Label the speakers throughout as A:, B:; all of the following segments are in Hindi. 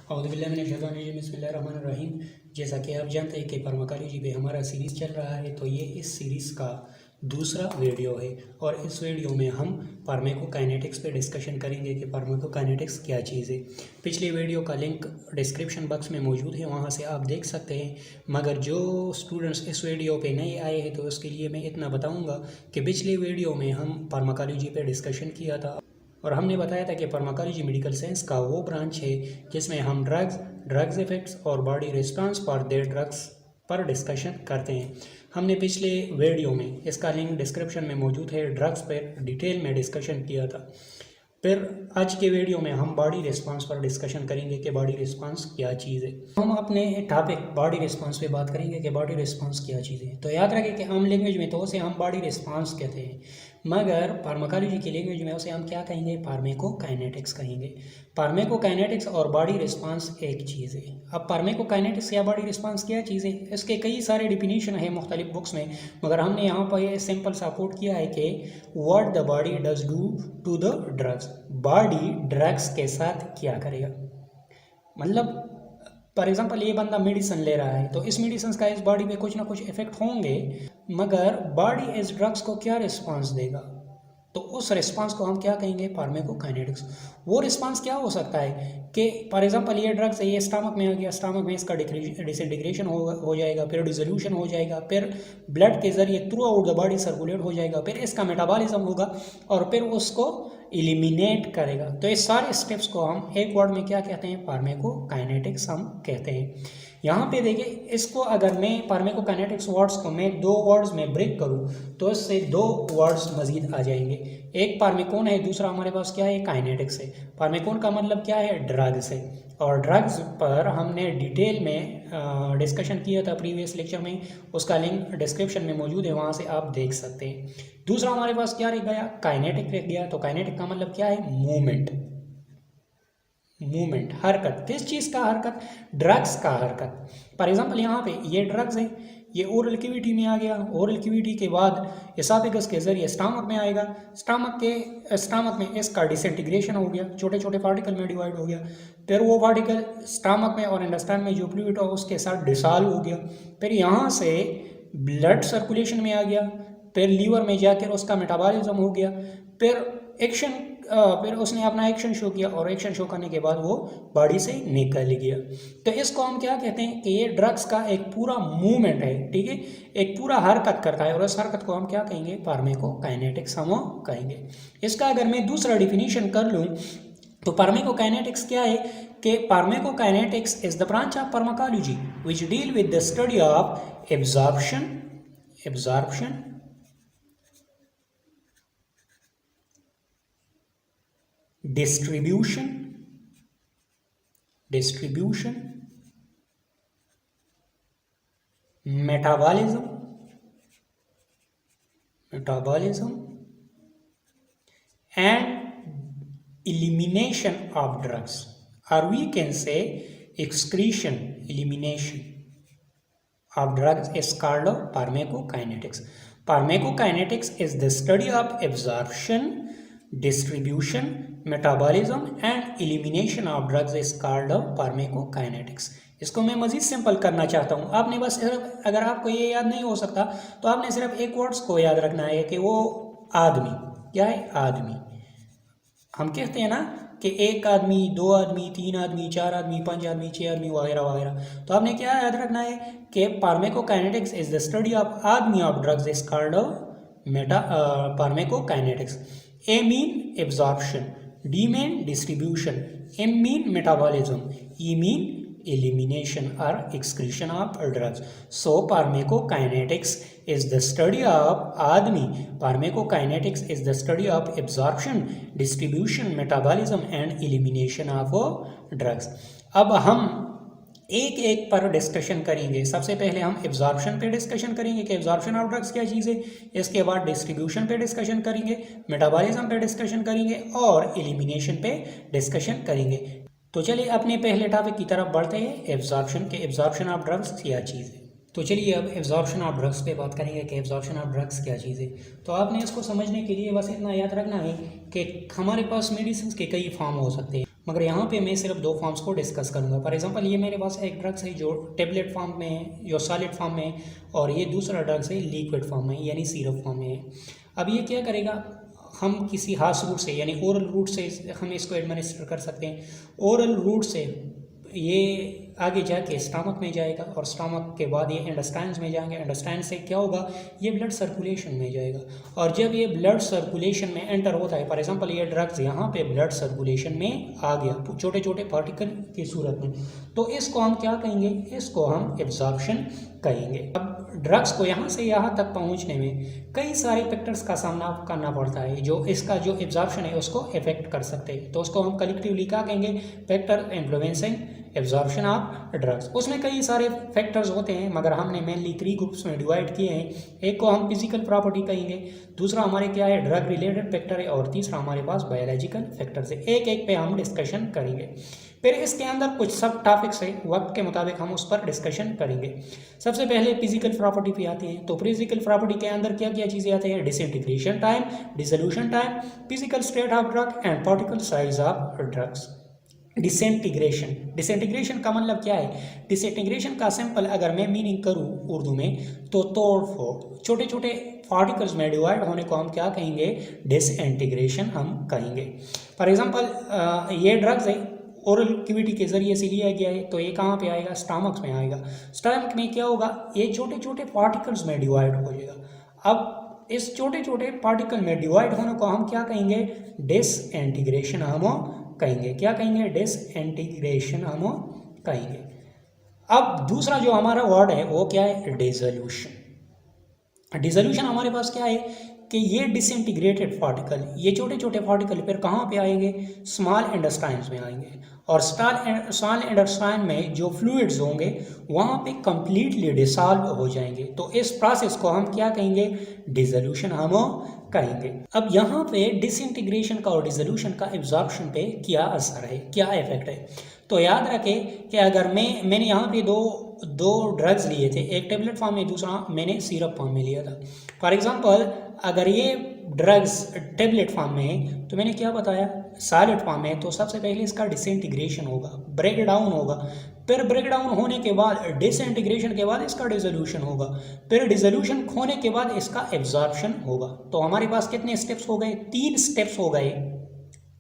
A: बिस्मिल्लाहिर्रहमानिर्रहीम। जैसा कि आप जानते हैं कि फार्माकोलॉजी पे हमारा सीरीज़ चल रहा है, तो ये इस सीरीज़ का दूसरा वीडियो है और इस वीडियो में हम फार्माकोकाइनेटिक्स पे डिस्कशन करेंगे कि फार्माकोकाइनेटिक्स क्या चीज़ है। पिछले वीडियो का लिंक डिस्क्रिप्शन बॉक्स में मौजूद है, वहाँ से आप देख सकते हैं। मगर जो स्टूडेंट्स इस वीडियो पे नए आए हैं तो उसके लिए मैं इतना बताऊँगा कि पिछले वीडियो में हम फार्माकोलॉजी पे डिस्कशन किया था और हमने बताया था कि फार्माकोलॉजी मेडिकल साइंस का वो ब्रांच है जिसमें हम ड्रग्स इफेक्ट्स और body response for their drugs पर डिस्कशन करते हैं। हमने पिछले वीडियो में, इसका लिंक डिस्क्रिप्शन में मौजूद है, ड्रग्स पर डिटेल में डिस्कशन किया था। फिर आज के वीडियो में हम बॉडी रिस्पांस पर डिस्कशन करेंगे कि बॉडी रिस्पांस क्या चीज़ है। हम अपने टॉपिक बॉडी रिस्पांस पे बात करेंगे कि बॉडी रिस्पांस क्या चीज़ है। तो याद रखें कि आम लैंग्वेज में तो उसे हम बॉडी रिस्पांस कहते हैं, मगर फार्माकोलॉजी की लैंग्वेज में उसे हम क्या कहेंगे? फार्माकोकाइनेटिक्स कहेंगे। फार्माकोकाइनेटिक्स और बॉडी रिस्पांस एक चीज़ है। अब फार्माकोकाइनेटिक्स या बॉडी रिस्पांस क्या चीज़ है, इसके कई सारे डिफिनीशन है मुख्तलिफ बुक्स में, मगर हमने यहाँ पर ये सिंपल सा कोट किया है कि what the body does do to the drugs. Body drugs के साथ क्या करेगा, मतलब फॉर एग्जाम्पल ये बंदा मेडिसिन ले रहा है तो इस मेडिसिन का इस बॉडी पे कुछ ना कुछ इफेक्ट होंगे, मगर बॉडी इस ड्रग्स को क्या रिस्पांस देगा, तो उस रिस्पांस को हम क्या कहेंगे? फार्माकोकाइनेटिक्स। वो रिस्पांस क्या हो सकता है कि फॉर एग्जांपल ये ड्रग्स है, ये स्टमक में आ गया, स्टमक में इसका डिसइंटीग्रेशन हो जाएगा, फिर डिसोल्यूशन हो जाएगा, फिर ब्लड के जरिए through out the body circulate हो जाएगा, फिर इसका मेटाबॉलिज्म होगा और फिर उसको एलिमिनेट करेगा। तो इस सारे स्टेप्स को हम एक वर्ड में क्या कहते हैं? फार्माकोकाइनेटिक्स हम कहते हैं। यहाँ पे देखिए, इसको अगर मैं फार्माकोकाइनेटिक्स वर्ड्स को मैं दो वर्ड्स में ब्रेक करूँ तो इससे दो वर्ड्स मजीद आ जाएंगे। एक फार्माकोन है, दूसरा हमारे पास क्या है? काइनेटिक्स है। फार्माकोन का मतलब क्या है? ड्रग्स है, और ड्रग्स पर हमने डिटेल में डिस्कशन किया था प्रीवियस लेक्चर में, उसका लिंक डिस्क्रिप्शन में मौजूद है, वहाँ से आप देख सकते हैं। दूसरा हमारे पास क्या रह गया? काइनेटिक रह गया। तो काइनेटिक का मतलब क्या है? मूवमेंट, हरकत। किस चीज़ का हरकत? ड्रग्स का हरकत। फॉर एग्जांपल यहाँ पे ये ड्रग्स है, ये ओरल कैविटी में आ गया, ओरल कैविटी के बाद एसाफेगस के जरिए स्टमक में आएगा, स्टमक में इसका डिसइंटीग्रेशन हो गया, छोटे छोटे पार्टिकल में डिवाइड हो गया, फिर वो पार्टिकल स्टमक में और इंटेस्टाइन में जो फ्लूइड हो उसके साथ डिसॉल्व हो गया, फिर यहाँ से ब्लड सर्कुलेशन में आ गया, फिर लीवर में जाकर उसका मेटाबॉलिज्म हो गया, फिर उसने अपना एक्शन शो किया और एक्शन शो करने के बाद वो बॉडी से निकल गया। तो इसको हम क्या कहते हैं कि ये ड्रग्स का एक पूरा मूवमेंट है, ठीक है, एक पूरा हरकत करता है और इस हरकत को हम क्या कहेंगे? फार्माकोकाइनेटिक्स हम कहेंगे। इसका अगर मैं दूसरा डिफिनीशन कर लूँ तो फार्माकोकाइनेटिक्स क्या है कि pharmacokinetics is the branch of pharmacology which deal with the study of absorption, distribution, metabolism, and elimination of drugs, or we can say excretion, elimination of drugs is called pharmacokinetics. Pharmacokinetics is the study of absorption, distribution, metabolism and elimination of drugs is called pharmacokinetics. इसको मैं मज़ीद सिंपल करना चाहता हूँ। आपने बस सिर्फ, अगर आपको ये याद नहीं हो सकता तो आपने सिर्फ एक वर्ड्स को याद रखना है कि वो आदमी क्या है? आदमी। हम कहते हैं ना कि एक आदमी, दो आदमी, तीन आदमी, चार आदमी, पांच आदमी, छह आदमी वगैरह वगैरह। तो आपने क्या याद रखना है कि pharmacokinetics is the study of ADME of drugs is called pharmacokinetics. A mean absorption, D mean distribution, M mean metabolism, E mean elimination or excretion of drugs. So pharmacokinetics is the study of आदमी, pharmacokinetics is the study of absorption, distribution, metabolism and elimination of drugs. अब हम एक एक पर डिस्कशन करेंगे। सबसे पहले हम एब्जॉर्प्शन पे डिस्कशन करेंगे कि एब्जॉर्प्शन ऑफ ड्रग्स क्या चीज़ है, इसके बाद डिस्ट्रीब्यूशन पे डिस्कशन करेंगे, मेटाबॉलिज्म पे डिस्कशन करेंगे और एलिमिनेशन पे डिस्कशन करेंगे। तो चलिए अपने पहले टॉपिक की तरफ बढ़ते हैं, एब्जॉर्प्शन के। एब्जॉर्प्शन ऑफ ड्रग्स क्या चीज़ है? तो चलिए अब एब्जॉर्प्शन ऑफ ड्रग्स पे बात करेंगे कि एब्जॉर्प्शन ऑफ ड्रग्स क्या चीज़ है। तो आपने इसको समझने के लिए बस इतना याद रखना है कि हमारे पास मेडिसिन के कई फॉर्म हो सकते हैं, मगर यहाँ पे मैं सिर्फ 2 फॉर्म्स को डिस्कस करूँगा। फॉर एग्जांपल ये मेरे पास एक ड्रग्स है जो टेबलेट फॉर्म में है, जो सॉलिड फॉर्म में है, और ये दूसरा ड्रग्स है लिक्विड फॉर्म में यानी सिरप फॉर्म में है। अब ये क्या करेगा, हम किसी हार्श रूट से यानी ओरल रूट से हम इसको एडमिनिस्टर कर सकते हैं। ओरल रूट से ये आगे जाके स्टमक में जाएगा और स्टमक के बाद ये इंटेस्टाइन्स में जाएंगे। इंटेस्टाइन से क्या होगा, ये ब्लड सर्कुलेशन में जाएगा, और जब ये ब्लड सर्कुलेशन में एंटर होता है, फॉर एग्जांपल ये ड्रग्स यहाँ पे ब्लड सर्कुलेशन में आ गया छोटे छोटे पार्टिकल की सूरत में, तो इसको हम क्या कहेंगे, इसको हम एब्जॉर्प्शन कहेंगे। अब ड्रग्स को यहाँ से यहाँ तक पहुँचने में कई सारे फैक्टर्स का सामना करना पड़ता है जो इसका जो एब्जॉर्प्शन है उसको इफेक्ट कर सकते हैं। तो उसको हम कलेक्टिवली क्या कहेंगे, factor influencing absorption of drugs. उसमें कई सारे फैक्टर्स होते हैं मगर हमने मेनली 3 ग्रुप्स में डिवाइड किए हैं। एक को हम फिजिकल प्रॉपर्टी कहेंगे, दूसरा हमारे क्या है ड्रग रिलेटेड फैक्टर है, और तीसरा हमारे पास बायोलॉजिकल फैक्टर्स है। एक एक पे हम डिस्कशन करेंगे। फिर इसके अंदर कुछ सब टॉपिक्स है, वक्त के मुताबिक हम उस पर डिस्कशन करेंगे। सबसे पहले फिजिकल प्रॉपर्टी पे आते हैं। तो फिजिकल प्रॉपर्टी के अंदर क्या क्या चीज़ें आती हैं, disintegration time, dissolution time, physical state of drug and particle size of drugs. Disintegration का मतलब क्या है, डिसइंटीग्रेशन का सिंपल अगर मैं मीनिंग करूँ उर्दू में तो तोड़ फोड़, छोटे छोटे पार्टिकल्स में डिवाइड होने को हम क्या कहेंगे, डिसइंटीग्रेशन हम कहेंगे। फॉर एग्जांपल ये ड्रग्स है ओरल कैविटी के जरिए से लिया गया है, तो ये कहाँ पे आएगा, स्टमक में आएगा। स्टमक में क्या होगा, ये छोटे छोटे पार्टिकल्स में डिवाइड हो जाएगा। अब इस छोटे छोटे पार्टिकल में डिवाइड होने को हम क्या कहेंगे, डिसइंटीग्रेशन हम कहेंगे। क्या कहेंगे, डिसइंटीग्रेशन हम कहेंगे। अब दूसरा जो हमारा वर्ड है वो क्या है, डिसोल्यूशन। डिसोल्यूशन हमारे पास क्या है कि ये डिसइंटीग्रेटेड पार्टिकल, ये छोटे छोटे पार्टिकल फिर कहाँ पे आएंगे, स्मॉल इंटेस्टाइन्स में आएंगे, और स्मॉल इंटेस्टाइन में जो फ्लूइड्स होंगे वहाँ पे कंप्लीटली डिसॉल्व हो जाएंगे। तो इस प्रोसेस को हम क्या कहेंगे, डिसोल्यूशन हम कहेंगे। अब यहाँ पे डिसइंटीग्रेशन का और डिसोल्यूशन का एब्जॉर्प्शन पे क्या असर है, क्या इफेक्ट है। तो याद रखें कि अगर मैंने यहाँ पे दो ड्रग्स लिए थे, एक टेबलेट फॉर्म में, दूसरा मैंने सिरप फॉर्म में लिया था। फॉर एग्जांपल अगर ये ड्रग्स टेबलेट फॉर्म में है तो मैंने क्या बताया, सॉलिड फॉर्म में, तो सबसे पहले इसका डिसइंटीग्रेशन होगा, ब्रेक डाउन होगा, फिर ब्रेक डाउन होने के बाद डिसइंटीग्रेशन के बाद इसका डिसोल्यूशन होगा, फिर डिसोल्यूशन होने के बाद इसका एब्जॉर्प्शन होगा। तो हमारे पास कितने स्टेप्स हो गए, 3 स्टेप्स हो गए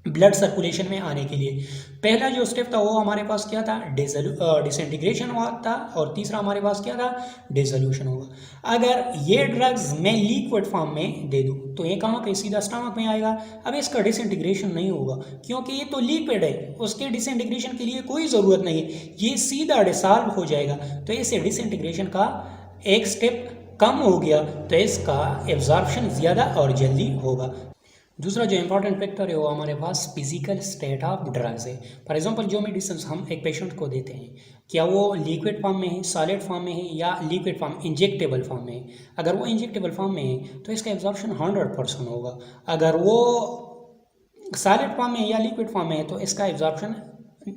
A: ब्लड सर्कुलेशन में आने के लिए। पहला जो स्टेप था वो हमारे पास क्या था, डिसइंटीग्रेशन हुआ था, और तीसरा हमारे पास क्या था, डिसोल्यूशन होगा। अगर ये ड्रग्स मैं लिक्विड फॉर्म में दे दूं तो ये कहाँ पे, सीधा स्टमक में आएगा। अब इसका डिसइंटीग्रेशन नहीं होगा क्योंकि ये तो लिक्विड है, उसके डिसइंटीग्रेशन के लिए कोई ज़रूरत नहीं है, ये सीधा डिसॉल्व हो जाएगा। तो इससे डिसइंटीग्रेशन का एक स्टेप कम हो गया, तो इसका एब्जॉर्प्शन ज़्यादा और जल्दी होगा। दूसरा जो इंपॉर्टेंट फैक्टर है वो हमारे पास फिजिकल स्टेट ऑफ ड्रग्स है। फॉर एग्जांपल जो मेडिसिन हम एक पेशेंट को देते हैं, क्या वो लिक्विड फॉर्म में है, सॉलिड फॉर्म में है, या लिक्विड फॉर्म इंजेक्टेबल फॉर्म में है। अगर वो इंजेक्टेबल फॉर्म में है तो इसका एब्जॉर्प्शन 100% होगा। अगर वो सॉलिड फॉर्म में या लिक्विड फॉर्म में है तो इसका एब्जॉर्प्शन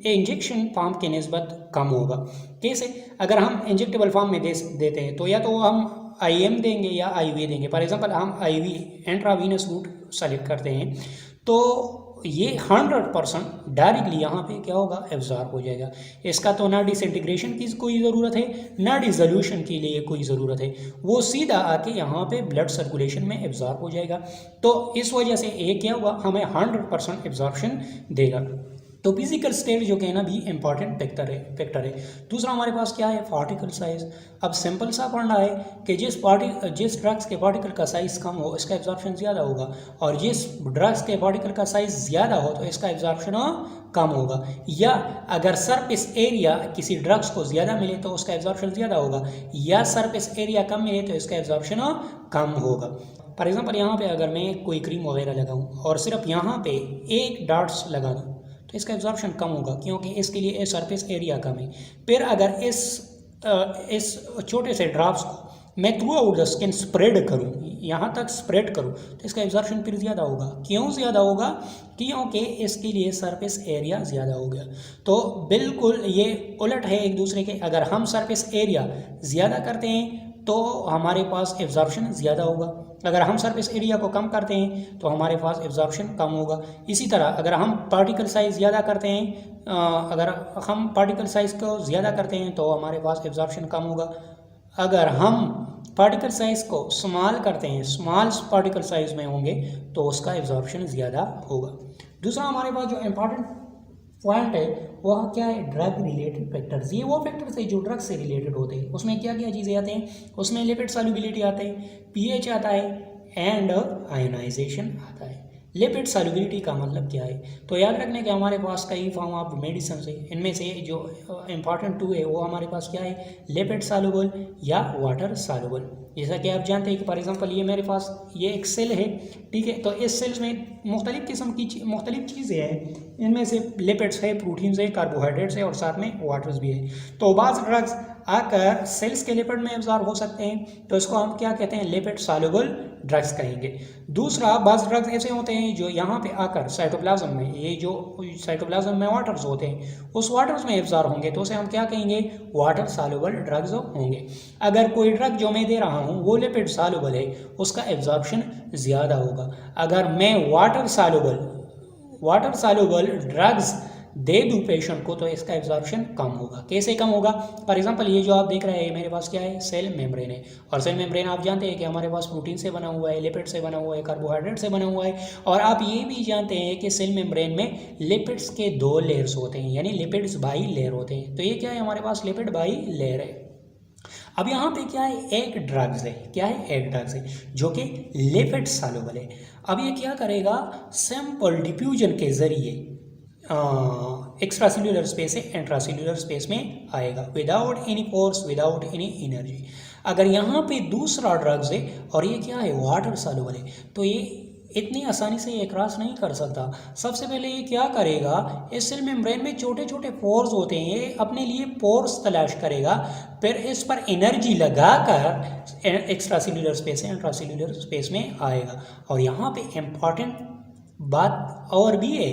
A: इंजेक्शन फॉर्म के निस्बत कम होगा। कैसे, अगर हम इंजेक्टेबल फॉर्म में देते हैं तो या तो हम IM देंगे या IV देंगे। फॉर एग्जांपल हम IV इंट्रावीनस रूट सेलेक्ट करते हैं तो ये 100% डायरेक्टली यहाँ पे क्या होगा, एब्जॉर्ब हो जाएगा। इसका तो ना डिसइंटीग्रेशन की कोई ज़रूरत है ना डिसोल्यूशन के लिए कोई ज़रूरत है, वो सीधा आके यहाँ पे ब्लड सर्कुलेशन में एब्जॉर्ब हो जाएगा। तो इस वजह से ये क्या हुआ, हमें 100% एब्जॉर्प्शन देगा। तो फिजिकल स्टेट जो कहना भी इंपॉर्टेंट फैक्टर है। दूसरा हमारे पास क्या है, पार्टिकल साइज। अब सिंपल सा पढ़ना है कि जिस ड्रग्स के पार्टिकल का साइज कम हो इसका एब्जॉर्प्शन ज़्यादा होगा, और जिस ड्रग्स के पार्टिकल का साइज ज़्यादा हो तो इसका एब्जॉर्प्शन कम होगा। या अगर सरफेस एरिया किसी ड्रग्स को ज़्यादा मिले तो उसका एब्जॉर्प्शन ज़्यादा होगा, या सरफेस एरिया कम मिले तो इसका एब्जॉर्प्शन कम होगा। फॉर एग्जाम्पल यहाँ पे अगर मैं कोई क्रीम वगैरह लगाऊँ और सिर्फ यहाँ पे एक डॉट्स लगा दूँ तो इसका एब्जॉर्प्शन कम होगा क्योंकि इसके लिए सरफेस एरिया कम है। फिर अगर इस छोटे से ड्रॉप्स को मैं through out the skin spread करूँ, यहाँ तक स्प्रेड करूँ तो इसका एब्जॉर्प्शन फिर ज़्यादा होगा। क्यों ज़्यादा होगा, क्योंकि इसके लिए सरफेस एरिया ज़्यादा हो गया। तो बिल्कुल ये उलट है एक दूसरे के। अगर हम सरफेस एरिया ज़्यादा करते हैं तो हमारे पास एब्जॉर्प्शन ज़्यादा होगा। अगर हम सरफेस एरिया को कम करते हैं तो हमारे पास एब्जॉर्प्शन कम होगा। इसी तरह अगर हम पार्टिकल साइज़ ज़्यादा करते हैं तो हमारे पास एब्जॉर्प्शन कम होगा। अगर हम पार्टिकल साइज़ को स्मॉल करते हैं, स्मॉल पार्टिकल साइज़ में होंगे तो उसका एब्जॉर्प्शन ज़्यादा होगा। दूसरा हमारे पास जो इम्पॉर्टेंट पॉइंट है वह क्या है, ड्रग रिलेटेड फैक्टर्स। ये वो फैक्टर्स है जो ड्रग से रिलेटेड होते हैं। उसमें क्या क्या चीज़ें आते हैं, उसमें लिपिड सॉल्युबिलिटी आते हैं, पीएच आता है एंड आयनाइजेशन आता है। लिपिड सॉल्युबिलिटी का मतलब क्या है, तो याद रखने के हमारे पास कई फॉर्म ऑफ मेडिसिन है। इनमें से जो इम्पॉर्टेंट टू है वो हमारे पास क्या है, लिपिड सॉल्युबल या वाटर सॉल्युबल। जैसा कि आप जानते हैं कि फॉर एग्जांपल ये मेरे पास ये एक सेल है, ठीक है, तो इस सेल्स में मुख्तलिफ किस्म की मुख्तलिफ चीज़ें हैं। इनमें से लिपिड्स है, प्रोटीन्स है, कार्बोहाइड्रेट्स है और साथ में वाटर्स भी है। तो बाज़ ड्रग्स आकर सेल्स के लिपिड में एब्जॉर्ब हो सकते हैं, तो इसको हम क्या कहते हैं, लिपिड सॉल्युबल ड्रग्स कहेंगे। दूसरा, बाज़ ड्रग्स ऐसे होते हैं जो यहाँ पे आकर साइटोप्लाज्म में, ये जो साइटोप्लाज्म में वाटर्स होते हैं उस वाटर्स में एब्जॉर्ब होंगे तो उसे हम क्या कहेंगे, वाटर सॉल्युबल ड्रग्स होंगे। अगर कोई ड्रग जो मैं दे रहा हूँ वो लिपिड सॉल्युबल है, उसका एब्जॉर्प्शन ज़्यादा होगा। अगर मैं वाटर सॉल्युबल ड्रग्स दे दूँ पेशेंट को तो इसका एब्जॉर्प्शन कम होगा। कैसे कम होगा, फॉर एग्जांपल ये जो आप देख रहे हैं मेरे पास क्या है, सेल मेम्ब्रेन है। और सेल मेम्ब्रेन आप जानते हैं कि हमारे पास प्रोटीन से बना हुआ है, लिपिड से बना हुआ है, कार्बोहाइड्रेट से बना हुआ है। और आप ये भी जानते हैं कि सेल मेम्ब्रेन में लिपिड्स के 2 लेयर्स होते हैं, यानी लिपिड्स बाई लेयर होते हैं। तो ये क्या है, हमारे पास लिपिड बाई लेयर है। अब यहाँ पे क्या है, एक ड्रग्स है जो कि लिपिड सॉल्युबल है। अब ये क्या करेगा, सिंपल डिफ्यूजन के जरिए एक्स्ट्रासेल्युलर स्पेस से इंट्रासेल्युलर स्पेस में आएगा, without any force, without any energy. अगर यहाँ पे दूसरा ड्रग्स है और ये क्या है, वाटर सॉल्युबल है, तो ये इतनी आसानी से ये क्रॉस नहीं कर सकता। सबसे पहले ये क्या करेगा, इस सेल मेम्ब्रेन में छोटे छोटे पोर्स होते हैं, ये अपने लिए पोर्स तलाश करेगा, फिर इस पर एनर्जी लगाकर एक्स्ट्रासेल्युलर स्पेस से इंट्रासेल्युलर स्पेस में आएगा। और यहाँ पे इम्पॉर्टेंट बात और भी है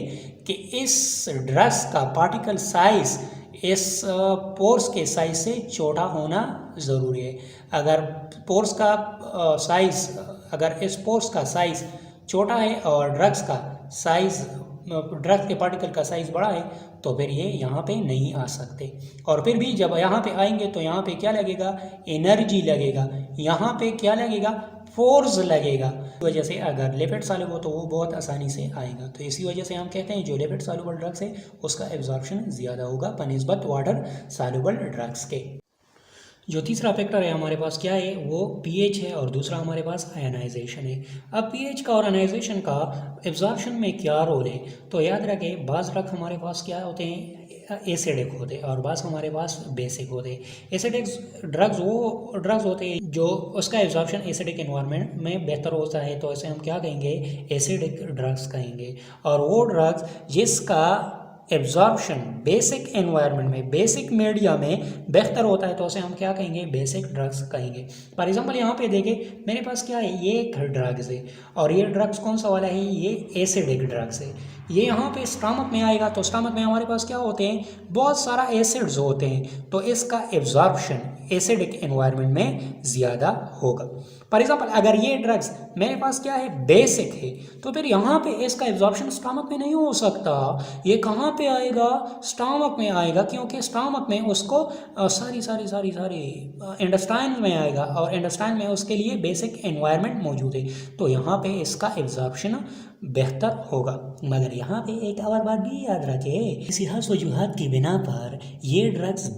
A: कि इस ड्रग्स का पार्टिकल साइज इस पोर्स के साइज से छोटा होना ज़रूरी है। अगर इस पोर्स का साइज छोटा है और ड्रग्स के पार्टिकल का साइज़ बड़ा है तो फिर ये यहाँ पे नहीं आ सकते। और फिर भी जब यहाँ पे आएंगे तो यहाँ पे क्या लगेगा, एनर्जी लगेगा, यहाँ पे क्या लगेगा, फोर्स लगेगा। इस वजह से अगर लिपिड सॉल्युबल हो तो वो बहुत आसानी से आएगा। तो इसी वजह से हम कहते हैं जो लिपिड सॉल्युबल ड्रग्स है उसका एब्जॉर्प्शन ज़्यादा होगा बनिस्बत वाटर सॉल्युबल ड्रग्स के। जो तीसरा फैक्टर है हमारे पास क्या है, वो पीएच है और दूसरा हमारे पास आयनाइजेशन है। अब पीएच का और आयनाइजेशन का एब्जॉर्प्शन में क्या रोल है, तो याद रखें बाज़ ड्रग हमारे पास क्या होते हैं, एसिडिक होते हैं और बाज़ हमारे पास बेसिक होते हैं। एसिडिक ड्रग्स वो ड्रग्स होते हैं जो उसका एब्जॉर्प्शन एसिडिक एनवायरनमेंट में बेहतर होता है, तो इसे हम क्या कहेंगे, एसिडिक ड्रग्स कहेंगे। और वो ड्रग्स जिसका एब्जॉर्प्शन बेसिक एनवायरनमेंट में, बेसिक मीडिया में बेहतर होता है तो उसे हम क्या कहेंगे, बेसिक ड्रग्स कहेंगे। फॉर एग्जांपल यहाँ पे देखें मेरे पास क्या है, ये एक ड्रग्स है और ये ड्रग्स कौन सा वाला है, ये एसिडिक ड्रग्स है। ये यहाँ पे स्टमक में आएगा तो स्टमक में हमारे पास क्या होते हैं, बहुत सारा एसिड्स होते हैं, तो इसका एब्जॉर्प्शन एसिडिक एनवायरनमेंट में ज़्यादा होगा। फॉर एग्जाम्पल अगर ये ड्रग्स मेरे पास क्या है, बेसिक है, तो फिर यहाँ पे इसका एब्जॉर्प्शन स्टमक में नहीं हो सकता। ये कहाँ पे आएगा, स्टमक में आएगा, क्योंकि स्टमक में उसको सारी इंटेस्टाइन में आएगा और इंटेस्टाइन में उसके लिए बेसिक एनवायरनमेंट मौजूद है, तो यहाँ पे इसका एब्जॉर्प्शन बेहतर होगा। मगर यहाँ पे एक और बात भी याद रखें, किसी खास वजूहात की बिना पर ये ड्रग्स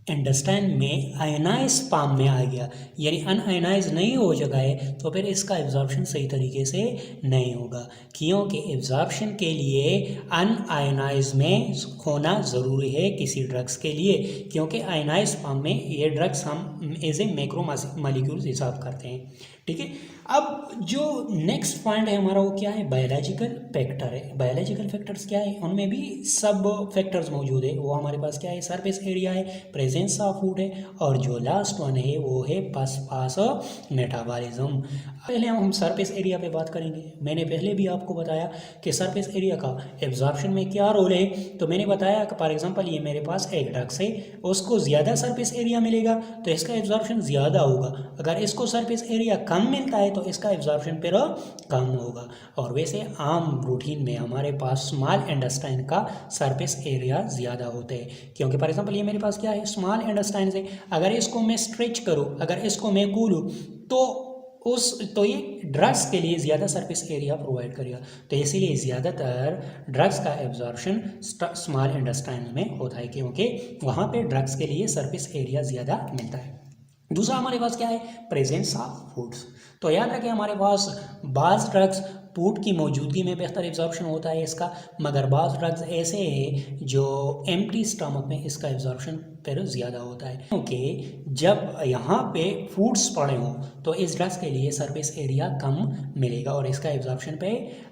A: इंटेस्टाइन में आयनाइज फॉर्म में आ गया, यानी अनआयनाइज नहीं हो जगह है, तो फिर इसका एब्जॉर्प्शन सही तरीके से नहीं होगा, क्योंकि एब्जॉर्प्शन के लिए अनआयनाइज में होना ज़रूरी है किसी ड्रग्स के लिए, क्योंकि आयनाइज फॉर्म में ये ड्रग्स हम एज ए मैक्रो मॉलिक्यूल्स हिसाब करते हैं। ठीक है, अब जो नेक्स्ट पॉइंट है हमारा वो क्या है, बायोलॉजिकल फैक्टर है। बायोलॉजिकल फैक्टर्स क्या है, उनमें भी सब फैक्टर्स मौजूद है। वो हमारे पास क्या है, सरफेस एरिया है, प्रेजेंस प्रेजेंस ऑफ फूड है, और जो लास्ट वन है वो है पास मेटाबॉलिज्म। पहले हम सरफेस एरिया पे बात करेंगे। मैंने पहले भी आपको बताया कि सरफेस एरिया का एब्जॉर्प्शन में क्या रोल है। तो मैंने बताया कि फॉर एग्जांपल ये मेरे पास एक ड्रग्स है, उसको ज़्यादा सरफेस एरिया मिलेगा तो इसका एब्जॉर्प्शन ज़्यादा होगा। अगर इसको सरफेस एरिया कम मिलता है तो इसका एब्जॉर्प्शन फिर कम होगा। और वैसे आम रूटीन में हमारे पास स्मॉल इंटेस्टाइन का सरफेस एरिया ज़्यादा होता है, क्योंकि फॉर एग्जांपल ये मेरे पास क्या है, स्मॉल इंटेस्टाइन है। अगर इसको मैं स्ट्रेच करूँ, अगर इसको मैं खोलूँ तो ये ड्रग्स के लिए ज़्यादा सरफेस एरिया प्रोवाइड करेगा। तो इसीलिए ज़्यादातर ड्रग्स का एब्जॉर्प्शन स्मॉल इंटेस्टाइन में होता है, क्योंकि वहाँ पे ड्रग्स के लिए सरफेस एरिया ज़्यादा मिलता है। दूसरा हमारे पास क्या है, प्रेजेंस ऑफ फूड्स। तो याद रखें हमारे पास बाज़ ड्रग्स फूड की मौजूदगी में बेहतर एब्जॉर्प्शन होता है इसका, मगर बाज़ ड्रग्स ऐसे हैं जो एम्प्टी स्टमक में इसका एब्जॉर्प्शन फिर ज़्यादा होता है, क्योंकि जब यहाँ पे फूड्स पड़े हों तो इस ड्रग्स के लिए सरफेस एरिया कम मिलेगा और इसका एब्जॉर्प्शन पे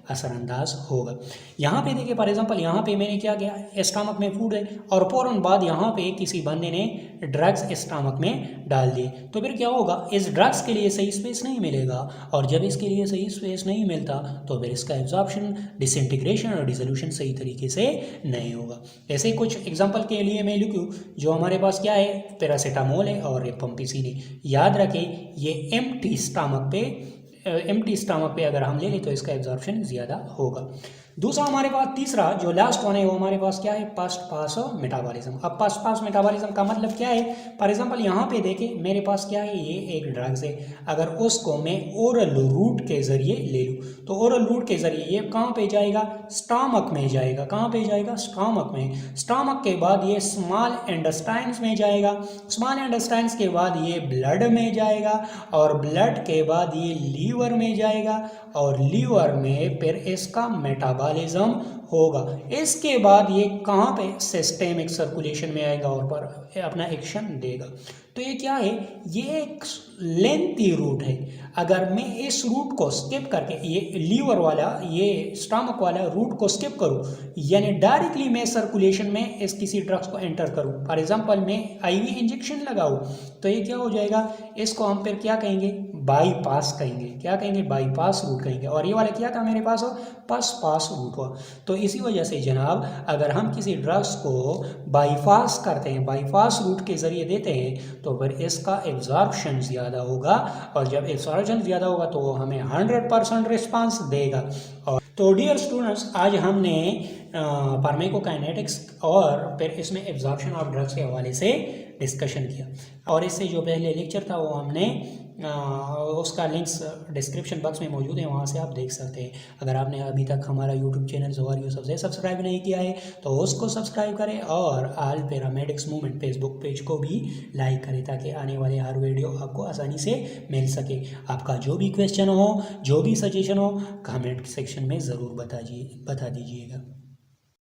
A: असरअंदाज होगा। यहाँ पे देखिए फॉर एग्जांपल यहाँ पे मैंने क्या किया, स्टमक में फूड है और फ़ौरन बाद यहाँ पे किसी बंदे ने ड्रग्स स्टमक में डाल दिए, तो फिर क्या होगा, इस ड्रग्स के लिए सही स्पेस नहीं मिलेगा, और जब इसके लिए सही स्पेस नहीं मिलता तो फिर इसका एब्जॉर्प्शन, डिसइंटीग्रेशन और डिसोल्यूशन सही तरीके से नहीं होगा। ऐसे कुछ एग्जांपल के लिए मैं लिखूँ, जो हमारे पास क्या है, पैरासीटामोल है और रिफम्पिसिन है। याद रखें ये एम्प्टी स्टमक पे अगर हम ले लें तो इसका एब्जॉर्प्शन ज़्यादा होगा। दूसरा हमारे पास तीसरा जो लास्ट वन है वो हमारे पास क्या है, फर्स्ट पास मेटाबॉलिज्म। अब फर्स्ट पास मेटाबॉलिज्म का मतलब क्या है, फॉर एग्जांपल यहाँ पे देखें मेरे पास क्या है, ये एक ड्रग्स है। अगर उसको मैं ओरल रूट के ज़रिए ले लूँ तो ओरल रूट के ज़रिए ये कहाँ पे जाएगा, स्टमक में जाएगा। कहाँ पे जाएगा, स्टमक में। स्टमक के बाद ये स्मॉल इंटेस्टाइन्स में जाएगा, स्मॉल इंटेस्टाइन्स के बाद ये ब्लड में जाएगा, और ब्लड के बाद ये लीवर में जाएगा, और लीवर में फिर इसका मेटाबॉलिज्म होगा। इसके बाद ये कहाँ पे, सिस्टेमिक सर्कुलेशन में आएगा और पर अपना एक्शन देगा। तो ये क्या है, ये एक लेंथी रूट है। अगर मैं इस रूट को स्किप करके ये लीवर वाला, ये स्टमक वाला रूट को स्किप करूँ, यानी डायरेक्टली मैं सर्कुलेशन में इस किसी ड्रग्स को एंटर करूँ, फॉर एग्जांपल मैं आईवी इंजेक्शन लगाऊँ, तो ये क्या हो जाएगा, इसको हम फिर क्या कहेंगे, बाईपास कहेंगे। क्या कहेंगे, बाईपास रूट कहेंगे। और ये वाला क्या था मेरे पास, पास रूट हुआ। तो इसी वजह से जनाब अगर हम किसी ड्रग्स को बाईपास करते हैं, बाईपास रूट के ज़रिए देते हैं, तो फिर इसका एब्जॉर्प्शन ज़्यादा होगा, और जब एब्जॉर्प्शन ज़्यादा होगा तो वो हमें 100% रिस्पांस देगा। और तो डियर स्टूडेंट्स, आज हमने फार्माकोकाइनेटिक्स और फिर इसमें एब्जॉर्प्शन ऑफ ड्रग्स के हवाले से डिस्कशन किया। और इससे जो पहले लेक्चर था वो हमने उसका लिंक्स डिस्क्रिप्शन बॉक्स में मौजूद है, वहाँ से आप देख सकते हैं। अगर आपने अभी तक हमारा यूट्यूब चैनल ज़ोहर यूसुफ से सब्सक्राइब नहीं किया है तो उसको सब्सक्राइब करें, और all paramedics movement Facebook page को भी लाइक करें, ताकि आने वाले हर वीडियो आपको आसानी से मिल सके। आपका जो भी क्वेश्चन हो, जो भी सजेशन हो, कमेंट सेक्शन में ज़रूर बता दीजिएगा।